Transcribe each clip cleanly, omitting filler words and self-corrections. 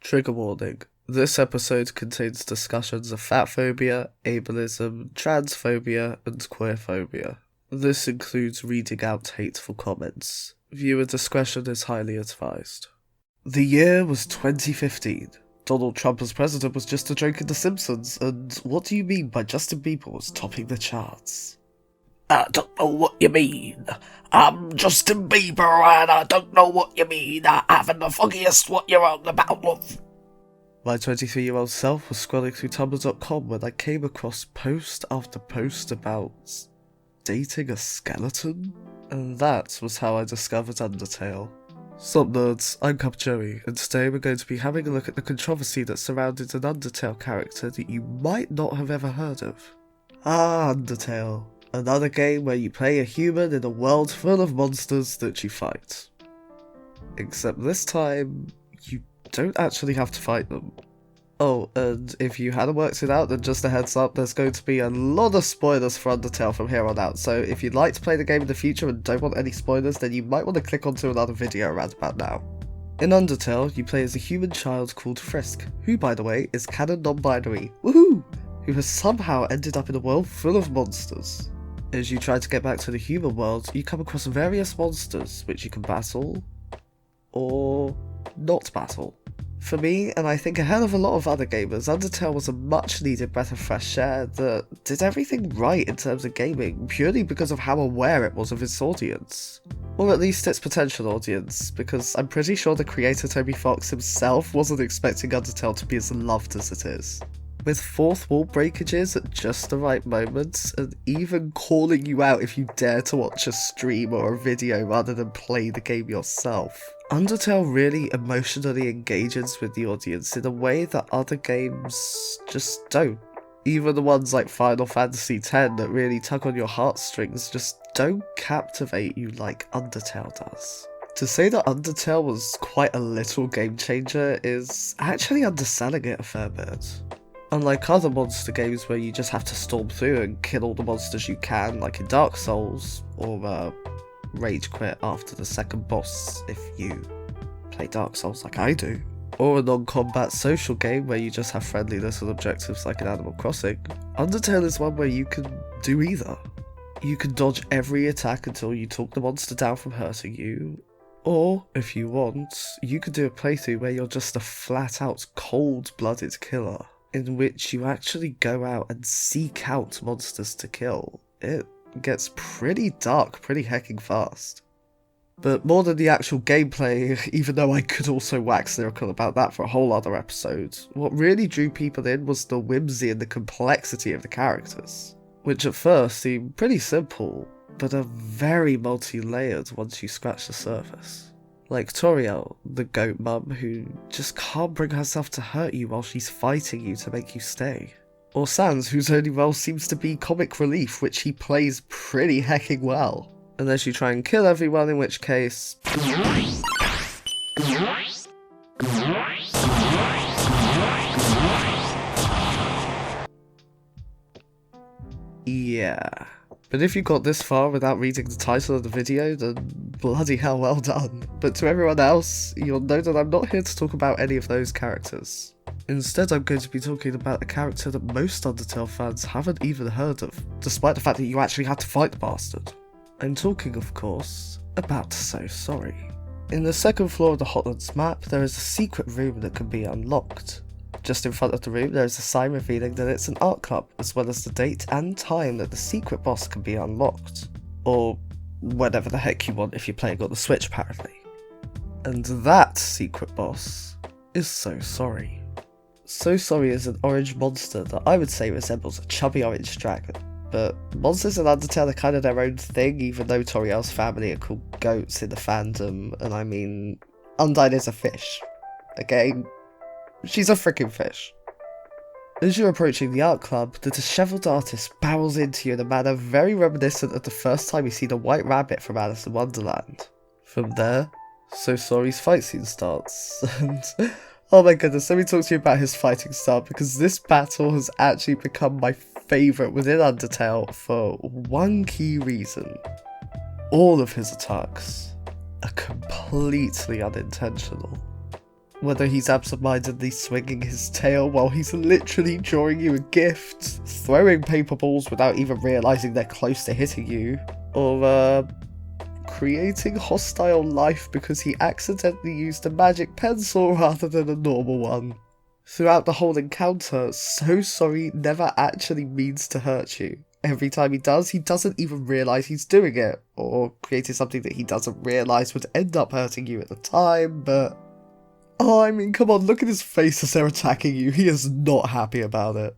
Trigger warning. This episode contains discussions of fatphobia, ableism, transphobia, and queerphobia. This includes reading out hateful comments. Viewer discretion is highly advised. The year was 2015. Donald Trump as president was just a joke in The Simpsons, and what do you mean by Justin Bieber was topping the charts? I don't know what you mean. I'm Justin Bieber and I don't know what you mean. I haven't the foggiest what you're on about, love. My 23-year-old self was scrolling through Tumblr.com when I came across post after post about dating a skeleton, and that was how I discovered Undertale. Sup nerds, I'm CuppaJoey, and today we're going to be having a look at the controversy that surrounded an Undertale character that you might not have ever heard of. Undertale. Another game where you play a human in a world full of monsters that you fight. Except this time, you don't actually have to fight them. Oh, and if you hadn't worked it out, then just a heads up, there's going to be a lot of spoilers for Undertale from here on out, so if you'd like to play the game in the future and don't want any spoilers, then you might want to click onto another video around about now. In Undertale, you play as a human child called Frisk, who by the way is canon non-binary, woohoo! Who has somehow ended up in a world full of monsters. As you try to get back to the human world, you come across various monsters which you can battle, or not battle. For me, and I think a hell of a lot of other gamers, Undertale was a much needed breath of fresh air that did everything right in terms of gaming, purely because of how aware it was of its audience. Or at least its potential audience, because I'm pretty sure the creator Toby Fox himself wasn't expecting Undertale to be as loved as it is. With fourth wall breakages at just the right moments, and even calling you out if you dare to watch a stream or a video rather than play the game yourself. Undertale really emotionally engages with the audience in a way that other games just don't. Even the ones like Final Fantasy X that really tug on your heartstrings just don't captivate you like Undertale does. To say that Undertale was quite a little game changer is actually underselling it a fair bit. Unlike other monster games where you just have to storm through and kill all the monsters you can, like in Dark Souls, or rage quit after the second boss if you play Dark Souls like I do, or a non-combat social game where you just have friendly little objectives like in Animal Crossing, Undertale is one where you can do either. You can dodge every attack until you talk the monster down from hurting you, or, if you want, you could do a playthrough where you're just a flat-out cold-blooded killer, in which you actually go out and seek out monsters to kill. It gets pretty dark pretty hecking fast. But more than the actual gameplay, even though I could also wax lyrical about that for a whole other episode, what really drew people in was the whimsy and the complexity of the characters, which at first seemed pretty simple, but are very multi-layered once you scratch the surface. Like Toriel, the goat mum who just can't bring herself to hurt you while she's fighting you to make you stay. Or Sans, whose only role seems to be comic relief, which he plays pretty hecking well. Unless you try and kill everyone, in which case... yeah. But if you got this far without reading the title of the video, then bloody hell well done. But to everyone else, you'll know that I'm not here to talk about any of those characters. Instead, I'm going to be talking about a character that most Undertale fans haven't even heard of, despite the fact that you actually had to fight the bastard. I'm talking, of course, about So Sorry. In the second floor of the Hotlands map, there is a secret room that can be unlocked. Just in front of the room, there is a sign revealing that it's an art club, as well as the date and time that the secret boss can be unlocked. Or whatever the heck you want if you're playing on the Switch, apparently. And that secret boss is So Sorry. So Sorry is an orange monster that I would say resembles a chubby orange dragon. But monsters in Undertale are kind of their own thing, even though Toriel's family are called goats in the fandom, and I mean, Undyne is a fish. Okay? She's a freaking fish. As you're approaching the art club, the dishevelled artist barrels into you in a manner very reminiscent of the first time you see the White Rabbit from Alice in Wonderland. From there, So Sorry's fight scene starts, and oh my goodness, let me talk to you about his fighting style, because this battle has actually become my favourite within Undertale for one key reason. All of his attacks are completely unintentional. Whether he's absentmindedly swinging his tail while he's literally drawing you a gift, throwing paper balls without even realising they're close to hitting you, or creating hostile life because he accidentally used a magic pencil rather than a normal one. Throughout the whole encounter, So Sorry never actually means to hurt you. Every time he does, he doesn't even realise he's doing it, or creating something that he doesn't realise would end up hurting you at the time, but... Oh, I mean, come on, look at his face as they're attacking you. He is not happy about it.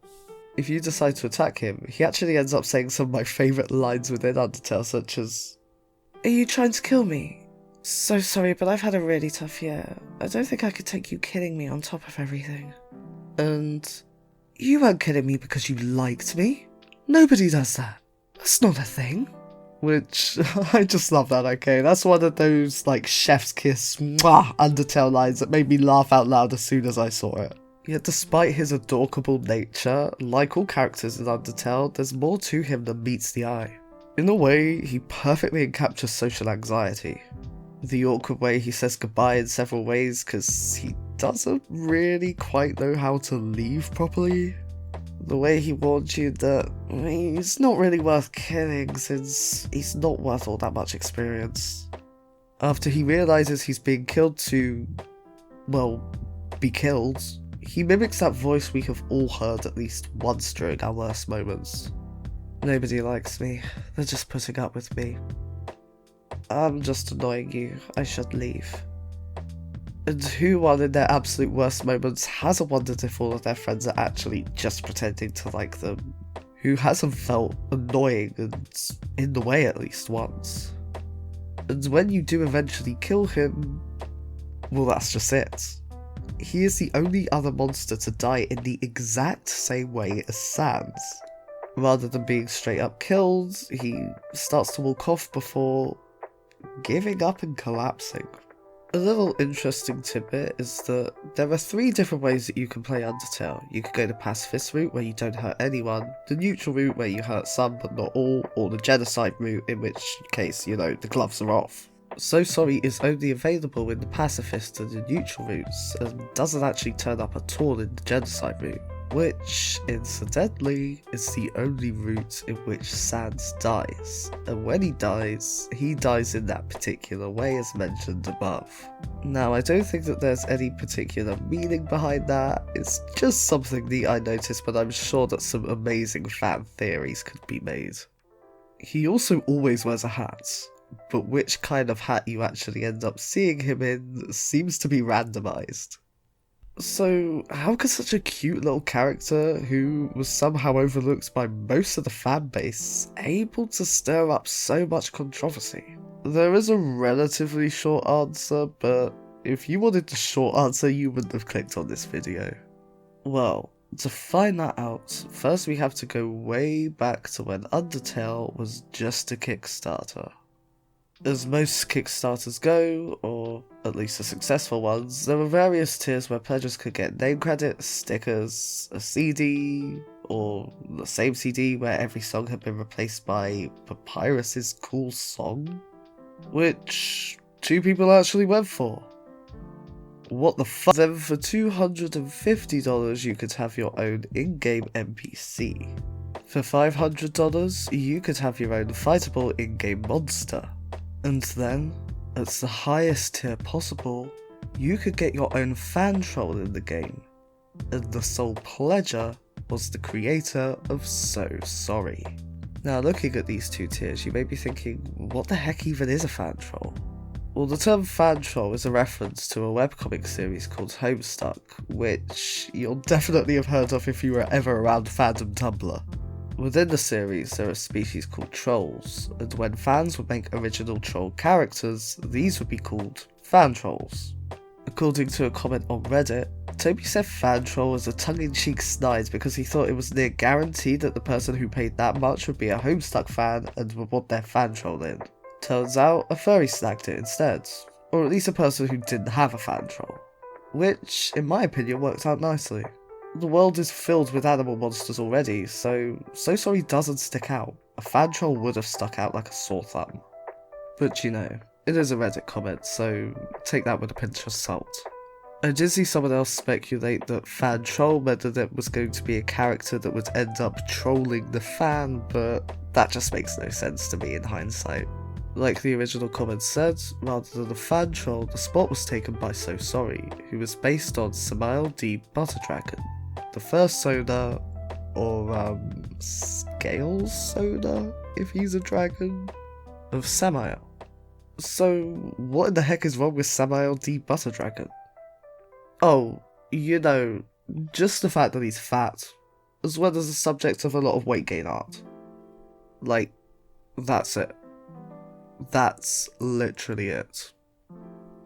If you decide to attack him, he actually ends up saying some of my favourite lines within Undertale, such as, "Are you trying to kill me? So sorry, but I've had a really tough year. I don't think I could take you killing me on top of everything. And you weren't killing me because you liked me. Nobody does that. That's not a thing." Which, I just love that, okay? That's one of those, like, chef's kiss, mwah, Undertale lines that made me laugh out loud as soon as I saw it. Yet despite his adorable nature, like all characters in Undertale, there's more to him than meets the eye. In a way, he perfectly encaptures social anxiety. The awkward way he says goodbye in several ways because he doesn't really quite know how to leave properly. The way he warns you that he's not really worth killing since he's not worth all that much experience. After he realises he's being killed to, well, be killed, he mimics that voice we have all heard at least once during our worst moments. "Nobody likes me, they're just putting up with me. I'm just annoying you, I should leave." And who one in their absolute worst moments hasn't wondered if all of their friends are actually just pretending to like them? Who hasn't felt annoying and in the way at least once? And when you do eventually kill him, well, that's just it. He is the only other monster to die in the exact same way as Sans. Rather than being straight up killed, he starts to walk off before giving up and collapsing. A little interesting tidbit is that there are 3 different ways that you can play Undertale. You could go the pacifist route where you don't hurt anyone, the neutral route where you hurt some but not all, or the genocide route in which case, you know, the gloves are off. So Sorry is only available in the pacifist and the neutral routes, and doesn't actually turn up at all in the genocide route, which, incidentally, is the only route in which Sans dies, and when he dies in that particular way as mentioned above. Now, I don't think that there's any particular meaning behind that, it's just something neat I noticed, but I'm sure that some amazing fan theories could be made. He also always wears a hat, but which kind of hat you actually end up seeing him in seems to be randomised. So, how could such a cute little character, who was somehow overlooked by most of the fanbase, able to stir up so much controversy? There is a relatively short answer, but if you wanted the short answer, you wouldn't have clicked on this video. Well, to find that out, first we have to go way back to when Undertale was just a Kickstarter. As most Kickstarters go, or at least the successful ones, there were various tiers where pledgers could get name credits, stickers, a CD, or the same CD where every song had been replaced by Papyrus's cool song, which 2 people actually went for. What the fuck? Then for $250 you could have your own in-game NPC. For $500 you could have your own fightable in-game monster. And then, at the highest tier possible, you could get your own fan troll in the game, and the sole pledger was the creator of So Sorry. Now looking at these 2 tiers, you may be thinking, what the heck even is a fan troll? Well, the term fan troll is a reference to a webcomic series called Homestuck, which you'll definitely have heard of if you were ever around fandom Tumblr. Within the series, there are species called trolls, and when fans would make original troll characters, these would be called fan trolls. According to a comment on Reddit, Toby said fan troll was a tongue-in-cheek snide because he thought it was near guaranteed that the person who paid that much would be a Homestuck fan and would want their fan troll in. Turns out, a furry snagged it instead, or at least a person who didn't have a fan troll. Which, in my opinion, worked out nicely. The world is filled with animal monsters already, so Sorry doesn't stick out. A fan troll would have stuck out like a sore thumb. But you know, it is a Reddit comment, so take that with a pinch of salt. I did see someone else speculate that fan troll meant that it was going to be a character that would end up trolling the fan, but that just makes no sense to me in hindsight. Like the original comment said, rather than a fan troll, the spot was taken by So Sorry, who was based on Samael the Butterdragon, the first owner, or Scales owner, if he's a dragon, of Samael. So, what in the heck is wrong with Samael the Butterdragon? Oh, you know, just the fact that he's fat, as well as the subject of a lot of weight gain art. Like, that's it. That's literally it.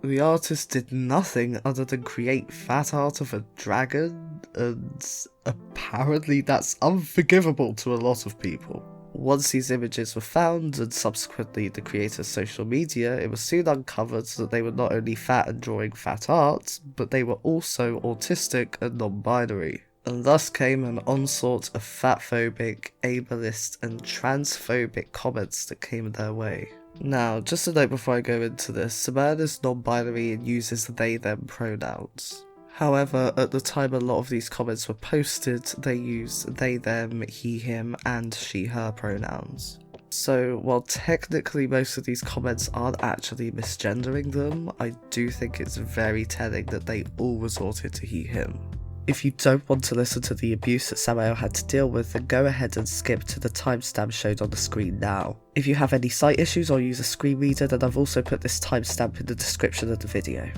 The artist did nothing other than create fat art of a dragon, and apparently that's unforgivable to a lot of people. Once these images were found, and subsequently the creator's social media, it was soon uncovered that they were not only fat and drawing fat art, but they were also autistic and non-binary. And thus came an onslaught of fatphobic, ableist, and transphobic comments that came their way. Now, just a note before I go into this, Samael is non-binary and uses they/them pronouns. However, at the time a lot of these comments were posted, they used they, them, he, him, and she, her pronouns. So, while technically most of these comments aren't actually misgendering them, I do think it's very telling that they all resorted to he, him. If you don't want to listen to the abuse that Samael had to deal with, then go ahead and skip to the timestamp showed on the screen now. If you have any sight issues or use a screen reader, then I've also put this timestamp in the description of the video.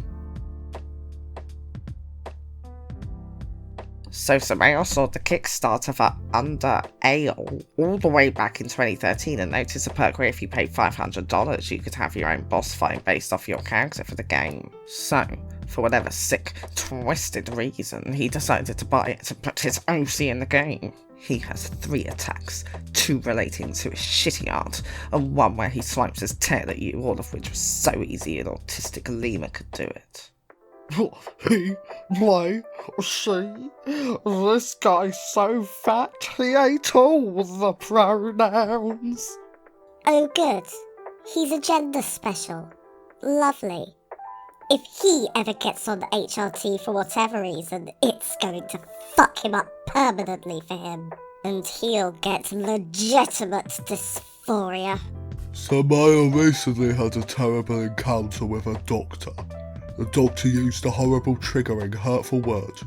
So Samael saw the Kickstarter for Undertale all the way back in 2013 and noticed a perk where if you paid $500 you could have your own boss fight based off your character for the game. So, for whatever sick, twisted reason, he decided to buy it to put his OC in the game. He has 3 attacks, 2 relating to his shitty art, and 1 where he swipes his tail at you, all of which was so easy an autistic lemur could do it. He, my, she, this guy's so fat he ate all the pronouns. Oh good, he's a gender special. Lovely. If he ever gets on the HRT for whatever reason, it's going to fuck him up permanently for him. And he'll get legitimate dysphoria. Samael recently had a terrible encounter with a doctor. The doctor used a horrible, triggering, hurtful word,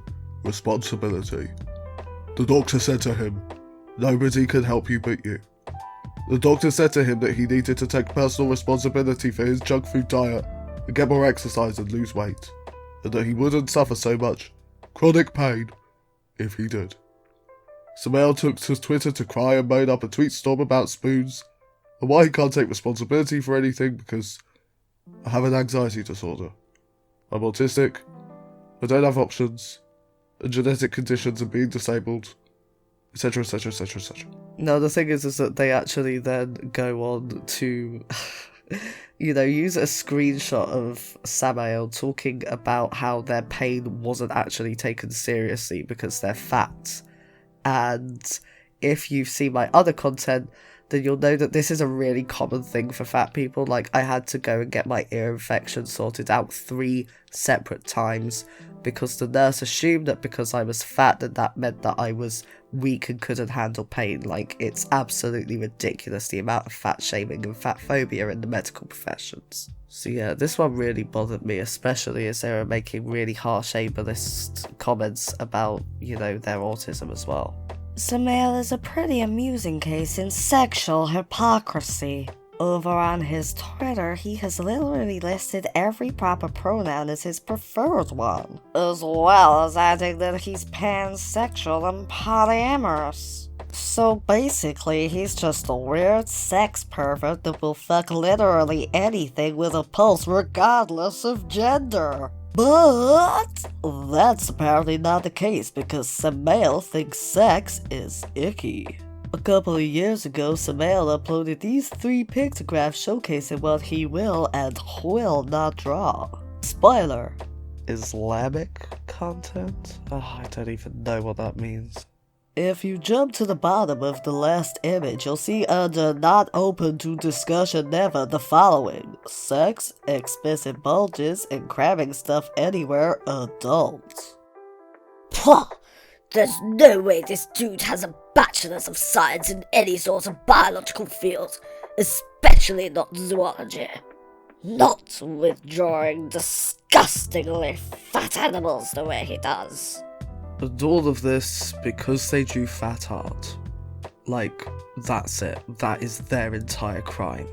responsibility. The doctor said to him, "Nobody can help you but you." The doctor said to him that he needed to take personal responsibility for his junk food diet and get more exercise and lose weight, and that he wouldn't suffer so much chronic pain if he did. Samael took to Twitter to cry and made up a tweet storm about spoons, and why he can't take responsibility for anything because I have an anxiety disorder. I'm autistic, I don't have options, and genetic conditions and being disabled, etc, etc, etc, etc. No, the thing is that they actually then go on to, use a screenshot of Samael talking about how their pain wasn't actually taken seriously because they're fat. And if you've seen my other content, then you'll know that this is a really common thing for fat people. Like, I had to go and get my ear infection sorted out 3 separate times because the nurse assumed that because I was fat that meant that I was weak and couldn't handle pain. Like, it's absolutely ridiculous the amount of fat shaming and fat phobia in the medical professions. So yeah, this one really bothered me, especially as they were making really harsh ableist comments about, their autism as well. Samael is a pretty amusing case in sexual hypocrisy. Over on his Twitter, he has literally listed every proper pronoun as his preferred one, as well as adding that he's pansexual and polyamorous. So basically, he's just a weird sex pervert that will fuck literally anything with a pulse regardless of gender. But that's apparently not the case because Samael thinks sex is icky. A couple of years ago, Samael uploaded these 3 pictographs showcasing what he will and will not draw. Spoiler: Islamic content? Oh, I don't even know what that means. If you jump to the bottom of the last image, you'll see under not open to discussion never the following: sex, explicit bulges, and cramming stuff anywhere adult. Pwah! There's no way this dude has a bachelor's of science in any sort of biological field, especially not zoology. Not with drawing disgustingly fat animals the way he does. And all of this because they drew fat art. Like, that's it. That is their entire crime.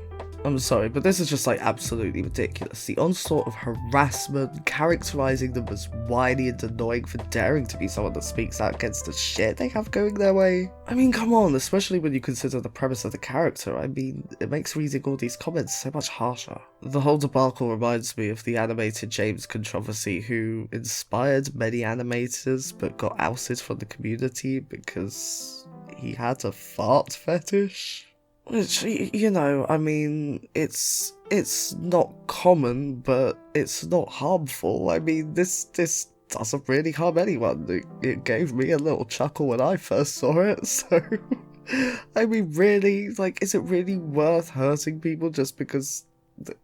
I'm sorry, but this is just like absolutely ridiculous. The onslaught of harassment, characterizing them as whiny and annoying for daring to be someone that speaks out against the shit they have going their way. I mean, come on, especially when you consider the premise of the character. I mean, it makes reading all these comments so much harsher. The whole debacle reminds me of the animated James controversy, who inspired many animators but got ousted from the community because he had a fart fetish. Which, you know, I mean, it's not common, but it's not harmful. I mean, this doesn't really harm anyone. It gave me a little chuckle when I first saw it, so... I mean, really, like, is it really worth hurting people just because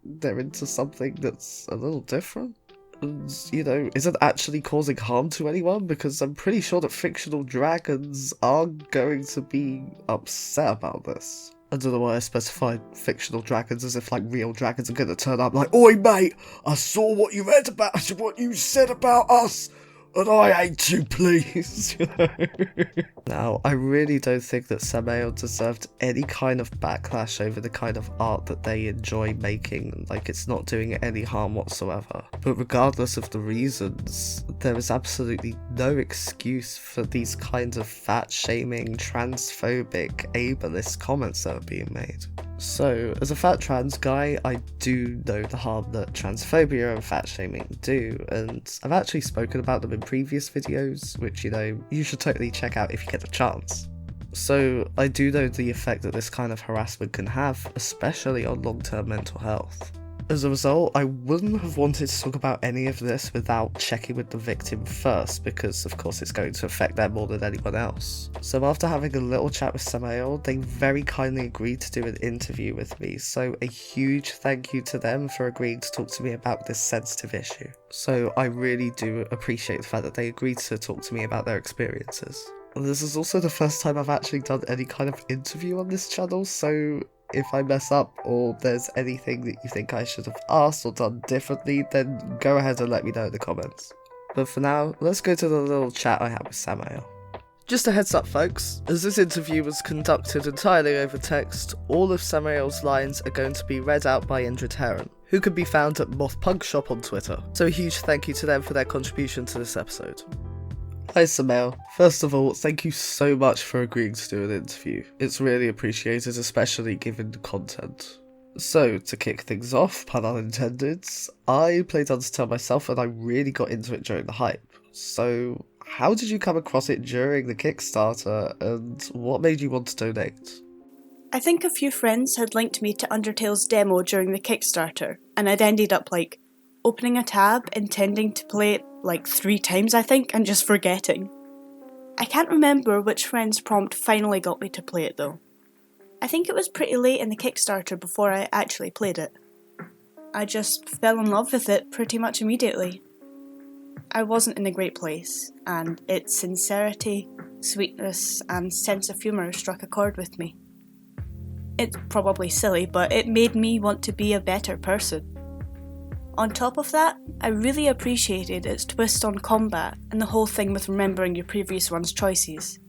they're into something that's a little different? And, you know, isn't actually causing harm to anyone? Because I'm pretty sure that fictional dragons are going to be upset about this. I don't know why I specified fictional dragons as if like real dragons are gonna turn up like, "Oi mate, I saw what you read about what you said about us, and I hate you, please." You know? Now, I really don't think that Samael deserved any kind of backlash over the kind of art that they enjoy making, like it's not doing any harm whatsoever. But regardless of the reasons, there is absolutely no excuse for these kinds of fat-shaming, transphobic, ableist comments that are being made. So, as a fat trans guy, I do know the harm that transphobia and fat shaming do, and I've actually spoken about them in previous videos, which, you know, you should totally check out if you get a chance. So, I do know the effect that this kind of harassment can have, especially on long-term mental health. As a result, I wouldn't have wanted to talk about any of this without checking with the victim first, because of course it's going to affect them more than anyone else. So after having a little chat with Samael, they very kindly agreed to do an interview with me, so a huge thank you to them for agreeing to talk to me about this sensitive issue. So I really do appreciate the fact that they agreed to talk to me about their experiences. This is also the first time I've actually done any kind of interview on this channel, so if I mess up or there's anything that you think I should have asked or done differently, then go ahead and let me know in the comments. But for now, let's go to the little chat I had with Samael. Just a heads up folks, as this interview was conducted entirely over text, all of Samael's lines are going to be read out by Indrid Heron, who can be found at Moth Punk Shop on Twitter, so a huge thank you to them for their contribution to this episode. Hi Samael, first of all, thank you so much for agreeing to do an interview. It's really appreciated, especially given the content. So, to kick things off, pun unintended, I played Undertale myself and I really got into it during the hype. So, how did you come across it during the Kickstarter, and what made you want to donate? I think a few friends had linked me to Undertale's demo during the Kickstarter, and I'd ended up opening a tab, intending to play it 3 times I think, and just forgetting. I can't remember which friend's prompt finally got me to play it though. I think it was pretty late in the Kickstarter before I actually played it. I just fell in love with it pretty much immediately. I wasn't in a great place, and its sincerity, sweetness, and sense of humour struck a chord with me. It's probably silly, but it made me want to be a better person. On top of that, I really appreciated its twist on combat and the whole thing with remembering your previous one's choices.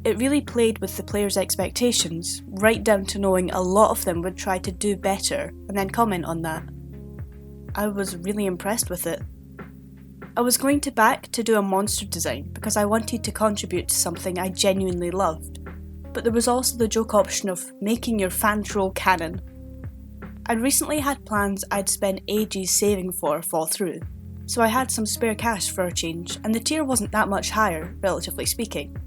It really played with the player's expectations, right down to knowing a lot of them would try to do better and then comment on that. I was really impressed with it. I was going to back to do a monster design because I wanted to contribute to something I genuinely loved, but there was also the joke option of making your fan troll canon. I'd recently had plans I'd spent ages saving for fall through, so I had some spare cash for a change, and the tier wasn't that much higher, relatively speaking.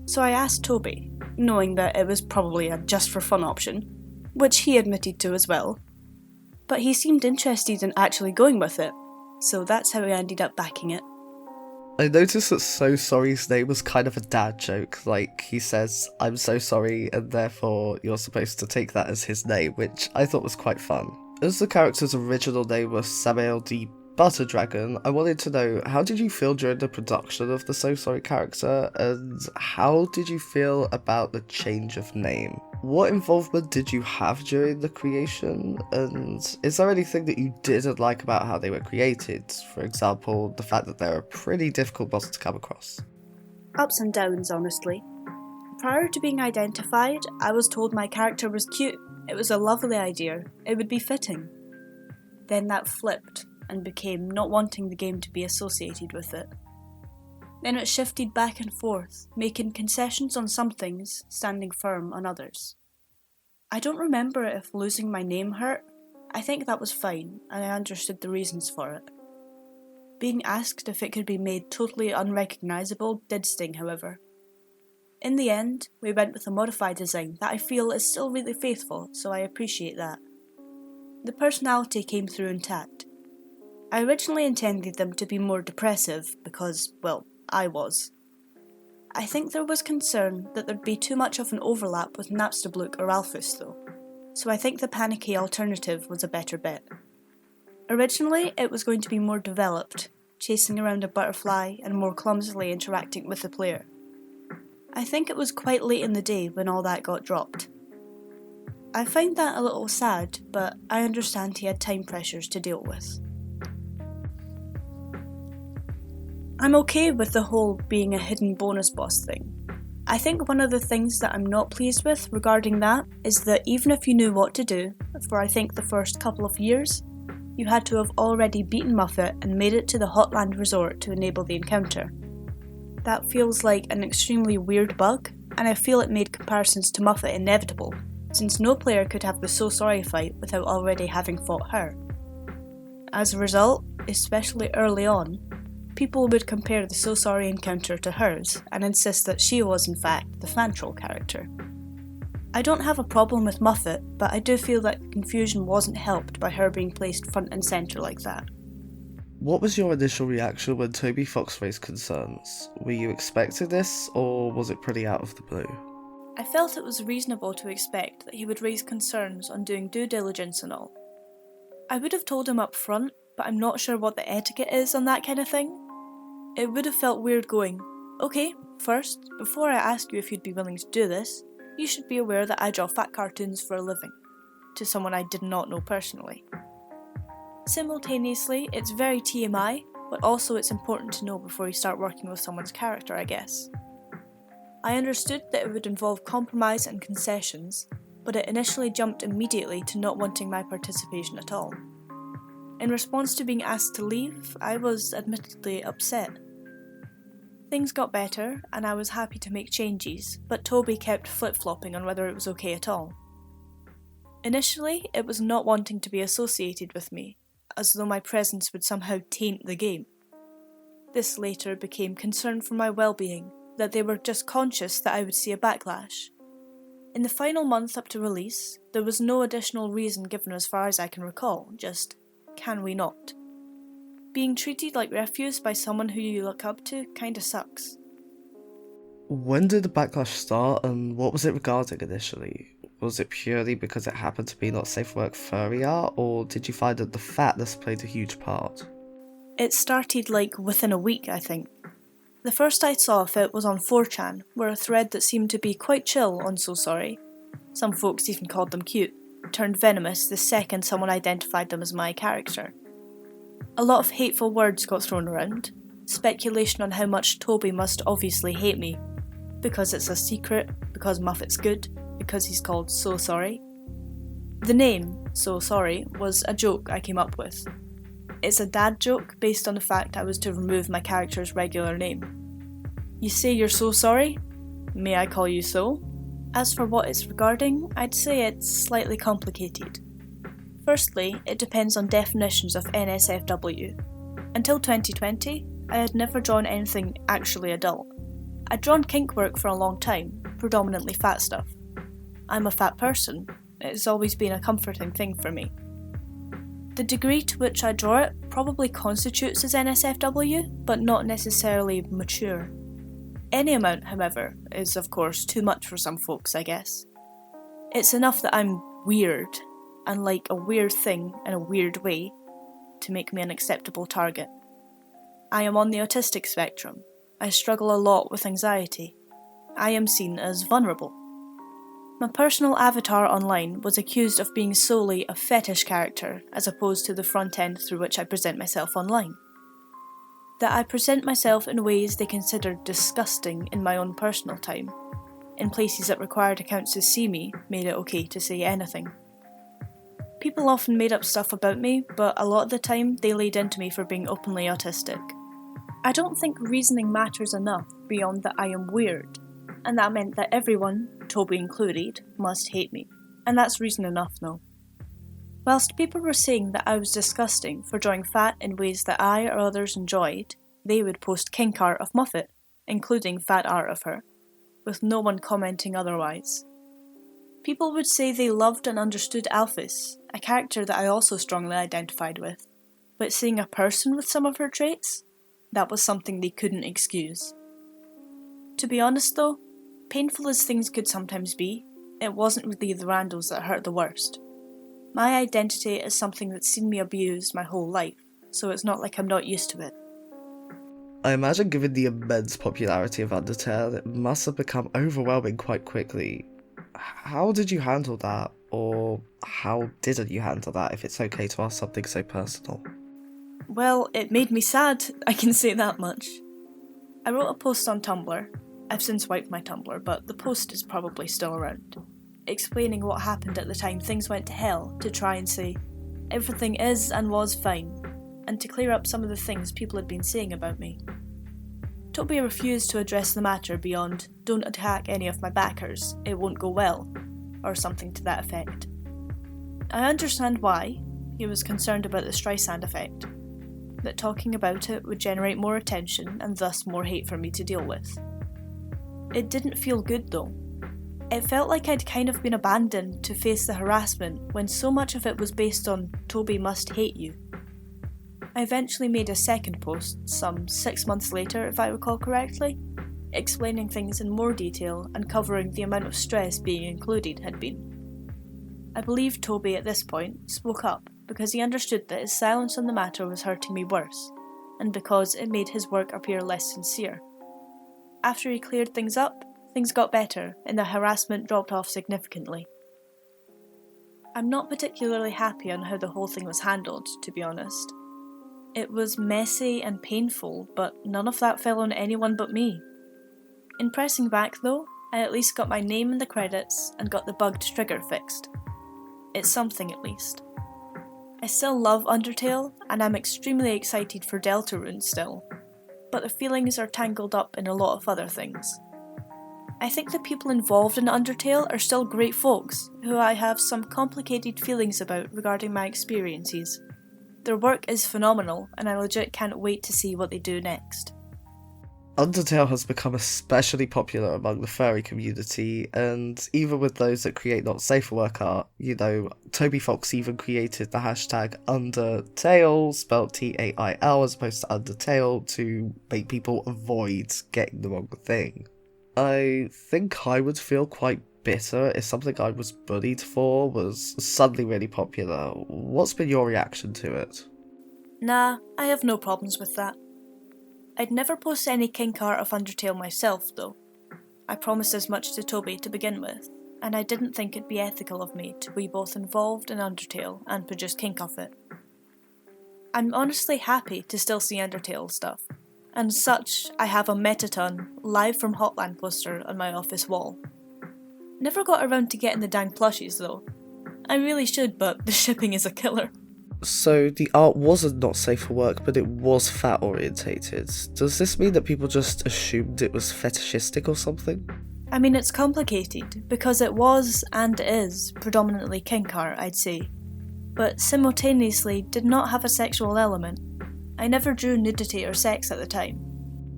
So I asked Toby, knowing that it was probably a just for fun option, which he admitted to as well. But he seemed interested in actually going with it, so that's how I ended up backing it. I noticed that So Sorry's name was kind of a dad joke, like he says, "I'm so sorry," and therefore you're supposed to take that as his name, which I thought was quite fun. As the character's original name was Samael the Butter Dragon, I wanted to know, how did you feel during the production of the So Sorry character, and how did you feel about the change of name? What involvement did you have during the creation, and is there anything that you didn't like about how they were created? For example, the fact that they're a pretty difficult boss to come across. Ups and downs, honestly. Prior to being identified, I was told my character was cute. It was a lovely idea. It would be fitting. Then that flipped and became not wanting the game to be associated with it. Then it shifted back and forth, making concessions on some things, standing firm on others. I don't remember if losing my name hurt. I think that was fine, and I understood the reasons for it. Being asked if it could be made totally unrecognisable did sting, however. In the end, we went with a modified design that I feel is still really faithful, so I appreciate that. The personality came through intact. I originally intended them to be more depressive because, well, I was. I think there was concern that there'd be too much of an overlap with Napstablook or Alphys though, so I think the panicky alternative was a better bet. Originally, it was going to be more developed, chasing around a butterfly and more clumsily interacting with the player. I think it was quite late in the day when all that got dropped. I find that a little sad, but I understand he had time pressures to deal with. I'm okay with the whole being a hidden bonus boss thing. I think one of the things that I'm not pleased with regarding that is that even if you knew what to do, for I think the first couple of years, you had to have already beaten Muffet and made it to the Hotland Resort to enable the encounter. That feels like an extremely weird bug, and I feel it made comparisons to Muffet inevitable, since no player could have the So Sorry fight without already having fought her. As a result, especially early on, people would compare the So Sorry encounter to hers and insist that she was in fact the Fantrol character. I don't have a problem with Muffet, but I do feel that the confusion wasn't helped by her being placed front and centre like that. What was your initial reaction when Toby Fox raised concerns? Were you expecting this, or was it pretty out of the blue? I felt it was reasonable to expect that he would raise concerns on doing due diligence and all. I would have told him up front, but I'm not sure what the etiquette is on that kind of thing. It would have felt weird going, "Okay, first, before I ask you if you'd be willing to do this, you should be aware that I draw fat cartoons for a living," to someone I did not know personally. Simultaneously, it's very TMI, but also it's important to know before you start working with someone's character, I guess. I understood that it would involve compromise and concessions, but it initially jumped immediately to not wanting my participation at all. In response to being asked to leave, I was admittedly upset. Things got better, and I was happy to make changes, but Toby kept flip-flopping on whether it was okay at all. Initially, it was not wanting to be associated with me, as though my presence would somehow taint the game. This later became concern for my well-being, that they were just conscious that I would see a backlash. In the final month up to release, there was no additional reason given as far as I can recall, just, can we not? Being treated like refuse by someone who you look up to kinda sucks. When did the backlash start, and what was it regarding initially? Was it purely because it happened to be not safe for work furry art, or did you find that the fatness played a huge part? It started within a week, I think. The first I saw of it was on 4chan, where a thread that seemed to be quite chill on So Sorry, some folks even called them cute, turned venomous the second someone identified them as my character. A lot of hateful words got thrown around, speculation on how much Toby must obviously hate me, because it's a secret, because Muffet's good, because he's called So Sorry. The name, So Sorry, was a joke I came up with. It's a dad joke based on the fact I was to remove my character's regular name. You say you're so sorry? May I call you so? As for what it's regarding, I'd say it's slightly complicated. Firstly, it depends on definitions of NSFW. Until 2020, I had never drawn anything actually adult. I'd drawn kink work for a long time, predominantly fat stuff. I'm a fat person. It's always been a comforting thing for me. The degree to which I draw it probably constitutes as NSFW, but not necessarily mature. Any amount, however, is of course too much for some folks, I guess. It's enough that I'm weird, and like a weird thing in a weird way, to make me an acceptable target. I am on the autistic spectrum. I struggle a lot with anxiety. I am seen as vulnerable. My personal avatar online was accused of being solely a fetish character as opposed to the front end through which I present myself online. That I present myself in ways they considered disgusting in my own personal time, in places that required accounts to see me made it okay to say anything. People often made up stuff about me, but a lot of the time they laid into me for being openly autistic. I don't think reasoning matters enough beyond that I am weird, and that meant that everyone, Toby included, must hate me, and that's reason enough no. Whilst people were saying that I was disgusting for drawing fat in ways that I or others enjoyed, they would post kink art of Muffet, including fat art of her, with no one commenting otherwise. People would say they loved and understood Alphys, a character that I also strongly identified with, but seeing a person with some of her traits? That was something they couldn't excuse. To be honest though, painful as things could sometimes be, it wasn't really the randos that hurt the worst. My identity is something that's seen me abused my whole life, so it's not like I'm not used to it. I imagine given the immense popularity of Undertale, it must have become overwhelming quite quickly. How did you handle that? Or how didn't you handle that, if it's okay to ask something so personal? Well, it made me sad, I can say that much. I wrote a post on Tumblr. I've since wiped my Tumblr, but the post is probably still around, explaining what happened at the time things went to hell, to try and say everything is and was fine, and to clear up some of the things people had been saying about me. Toby refused to address the matter beyond, "Don't attack any of my backers, it won't go well," or something to that effect. I understand why. He was concerned about the Streisand effect, that talking about it would generate more attention and thus more hate for me to deal with. It didn't feel good though. It felt like I'd kind of been abandoned to face the harassment when so much of it was based on "Toby must hate you." I eventually made a second post, some 6 months later if I recall correctly, explaining things in more detail and covering the amount of stress being included had been. I believe Toby at this point spoke up because he understood that his silence on the matter was hurting me worse, and because it made his work appear less sincere. After he cleared things up, things got better and the harassment dropped off significantly. I'm not particularly happy on how the whole thing was handled, to be honest. It was messy and painful, but none of that fell on anyone but me. In pressing back though, I at least got my name in the credits and got the bugged trigger fixed. It's something at least. I still love Undertale, and I'm extremely excited for Deltarune still, but the feelings are tangled up in a lot of other things. I think the people involved in Undertale are still great folks, who I have some complicated feelings about regarding my experiences. Their work is phenomenal, and I legit can't wait to see what they do next. Undertale has become especially popular among the furry community, and even with those that create not safe for work art, Toby Fox even created the hashtag Undertale, spelled T-A-I-L as opposed to Undertale, to make people avoid getting the wrong thing. I think I would feel quite bitter if something I was bullied for was suddenly really popular. What's been your reaction to it? Nah, I have no problems with that. I'd never post any kink art of Undertale myself, though. I promised as much to Toby to begin with, and I didn't think it'd be ethical of me to be both involved in Undertale and produce kink of it. I'm honestly happy to still see Undertale stuff, and as such, I have a Metaton live from Hotland poster on my office wall. Never got around to getting the dang plushies though. I really should, but the shipping is a killer. So the art wasn't not safe for work, but it was fat orientated. Does this mean that people just assumed it was fetishistic or something? I mean, it's complicated, because it was, and is, predominantly kink art, I'd say, but simultaneously did not have a sexual element. I never drew nudity or sex at the time.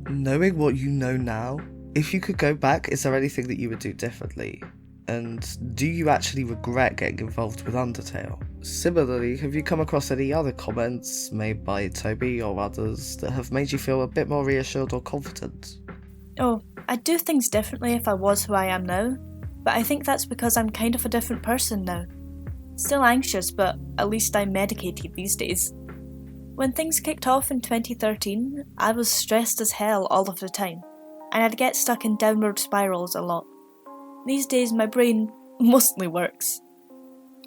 Knowing what you know now, if you could go back, is there anything that you would do differently? And do you actually regret getting involved with Undertale? Similarly, have you come across any other comments made by Toby or others that have made you feel a bit more reassured or confident? Oh, I'd do things differently if I was who I am now, but I think that's because I'm kind of a different person now. Still anxious, but at least I'm medicated these days. When things kicked off in 2013, I was stressed as hell all of the time, and I'd get stuck in downward spirals a lot. These days my brain mostly works.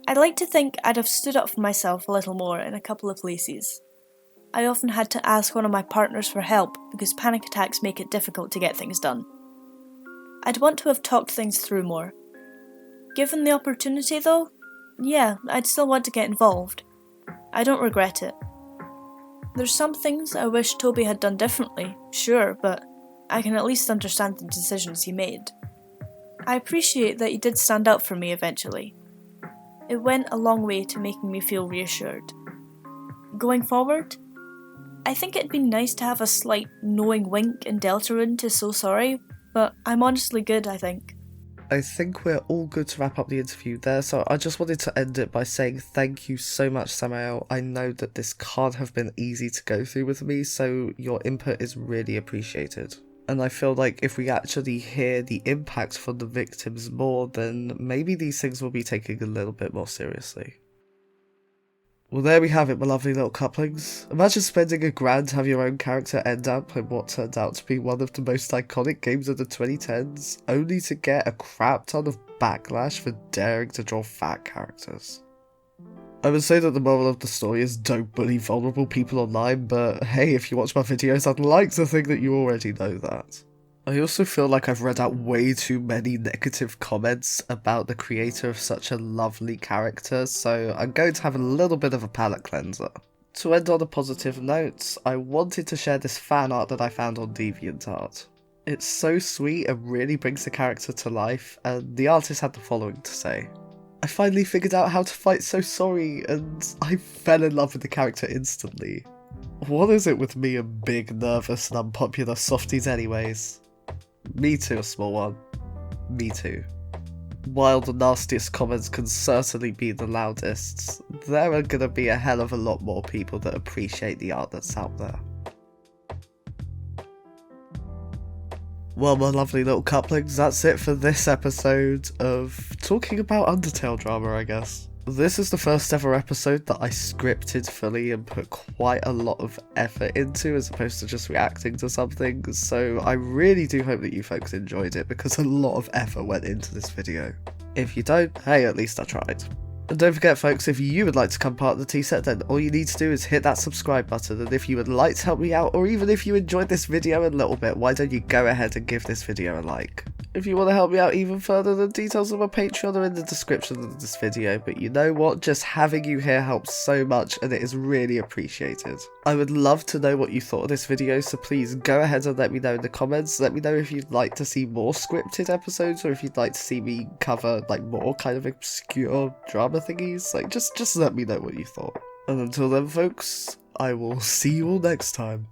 I'd like to think I'd have stood up for myself a little more in a couple of places. I often had to ask one of my partners for help because panic attacks make it difficult to get things done. I'd want to have talked things through more. Given the opportunity though, yeah, I'd still want to get involved. I don't regret it. There's some things I wish Toby had done differently, sure, but I can at least understand the decisions he made. I appreciate that he did stand up for me eventually. It went a long way to making me feel reassured. Going forward, I think it'd be nice to have a slight knowing wink in Deltarune to "so sorry," but I'm honestly good, I think. I think we're all good to wrap up the interview there, so I just wanted to end it by saying thank you so much, Samael. I know that this can't have been easy to go through with me, so your input is really appreciated. And I feel like if we actually hear the impact from the victims more, then maybe these things will be taken a little bit more seriously. Well, there we have it, my lovely little couplings. Imagine spending $1,000 to have your own character end up in what turned out to be one of the most iconic games of the 2010s, only to get a crap ton of backlash for daring to draw fat characters. I would say that the moral of the story is don't bully vulnerable people online, but hey, if you watch my videos, I'd like to think that you already know that. I also feel like I've read out way too many negative comments about the creator of such a lovely character, so I'm going to have a little bit of a palate cleanser. To end on a positive note, I wanted to share this fan art that I found on DeviantArt. It's so sweet and really brings the character to life, and the artist had the following to say. I finally figured out how to fight So Sorry, and I fell in love with the character instantly. What is it with me and big, nervous and unpopular softies anyways? Me too, a small one. Me too. While the nastiest comments can certainly be the loudest, there are gonna be a hell of a lot more people that appreciate the art that's out there. Well, my lovely little couplings, that's it for this episode of talking about Undertale drama, I guess. This is the first ever episode that I scripted fully and put quite a lot of effort into as opposed to just reacting to something, so I really do hope that you folks enjoyed it because a lot of effort went into this video. If you don't, hey, at least I tried. And don't forget folks, if you would like to become part of the T-Set, then all you need to do is hit that subscribe button, and if you would like to help me out, or even if you enjoyed this video a little bit, why don't you go ahead and give this video a like. If you want to help me out even further, the details of my Patreon are in the description of this video, but you know what, just having you here helps so much and it is really appreciated. I would love to know what you thought of this video, so please go ahead and let me know in the comments. Let me know if you'd like to see more scripted episodes, or if you'd like to see me cover like more kind of obscure drama thingies. Like just let me know what you thought. And until then folks, I will see you all next time.